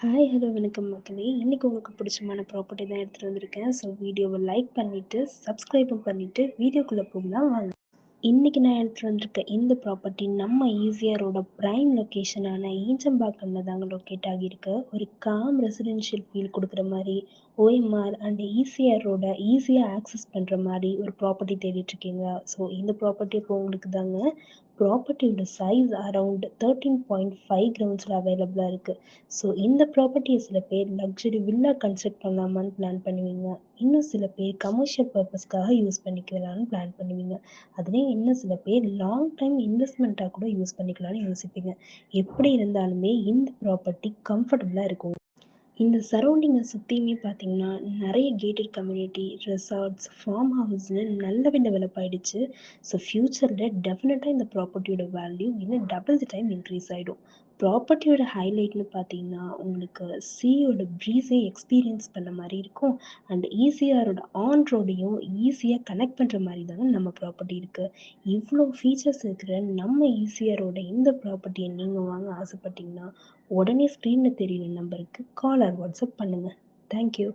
Hi, hello, வணக்கம் மக்களே! இன்னைக்கு உங்களுக்கு பிடிச்சமான ப்ராப்பர்ட்டி தான் எடுத்துட்டு வந்திருக்கேன். ஸோ வீடியோவ லைக் பண்ணிட்டு, சப்ஸ்கிரைபும் பண்ணிட்டு வீடியோக்குள்ள போகலாம் வாங்க. இன்னைக்கு நான் எடுத்துட்டு வந்திருக்க இந்த ப்ராப்பர்ட்டி நம்ம ஈசிஆரோட பிரைம் லொக்கேஷனான ஈஞ்சம்பாக்கம்ல தாங்க லொக்கேட் ஆகியிருக்கு. ஒரு காம் ரெசிடென்ஷியல் ஃபீல் கொடுக்குற மாதிரி ஓஎம்ஆர் அண்ட் ஈசிஆர் ரோட ஈஸியாக ஆக்சஸ் பண்ணுற மாதிரி ஒரு ப்ராப்பர்ட்டி தேடிட்டு இருக்கீங்க. ஸோ இந்த ப்ராப்பர்ட்டி இப்போ உங்களுக்கு தாங்க. ப்ராப்பர்ட்டியோட சைஸ் அரவுண்ட் 13.5 கிரவுண்ட்ஸில் அவைலபிளாக இருக்குது. ஸோ இந்த ப்ராப்பர்ட்டியை சில பேர் லக்ஸரி வில்லா கன்ஸ்ட்ரக்ட் பண்ணலாமான்னு பிளான் பண்ணுவீங்க. இன்னும் சில பேர் கமர்ஷியல் பர்பஸ்க்காக யூஸ் பண்ணிக்கலாம்னு பிளான் பண்ணுவீங்க. அதுலேயும் இன்னும் சில பேர் லாங் டைம் இன்வெஸ்ட்மெண்ட்டாக கூட யூஸ் பண்ணிக்கலாம்னு யோசிப்பீங்க. எப்படி இருந்தாலுமே இந்த ப்ராப்பர்ட்டி கம்ஃபர்டபுளாக இருக்கும். இந்த சரௌண்டிங்கை சுற்றியுமே பார்த்தீங்கன்னா நிறைய கேட்டட் கம்யூனிட்டி, ரெசார்ட்ஸ், ஃபார்ம் ஹவுஸ்னு நல்லாவே டெவலப் ஆகிடுச்சு. ஸோ ஃப்யூச்சரில் டெஃபினட்டாக இந்த ப்ராப்பர்ட்டியோட வேல்யூ இன்னும் டபுள் தி டைம் இன்க்ரீஸ் ஆகிடும். ப்ராப்பர்ட்டியோட ஹைலைட்னு பார்த்தீங்கன்னா உங்களுக்கு சீயோட ப்ரீஸே எக்ஸ்பீரியன்ஸ் பண்ண மாதிரி இருக்கும். அண்ட் ஈசிஆரோட ஆன் ரோடையும் ஈஸியாக கனெக்ட் பண்ணுற மாதிரி தாங்க நம்ம ப்ராப்பர்ட்டி இருக்குது. இவ்வளோ ஃபீச்சர்ஸ் இருக்கிற நம்ம ஈசிஆரோட இந்த ப்ராப்பர்ட்டியை நீங்கள் வாங்க ஆசைப்பட்டீங்கன்னா உடனே ஸ்க்ரீனில் தெரியுற நம்பருக்கு கால் ஆர் வாட்ஸ்அப் பண்ணுங்கள். தேங்க்யூ.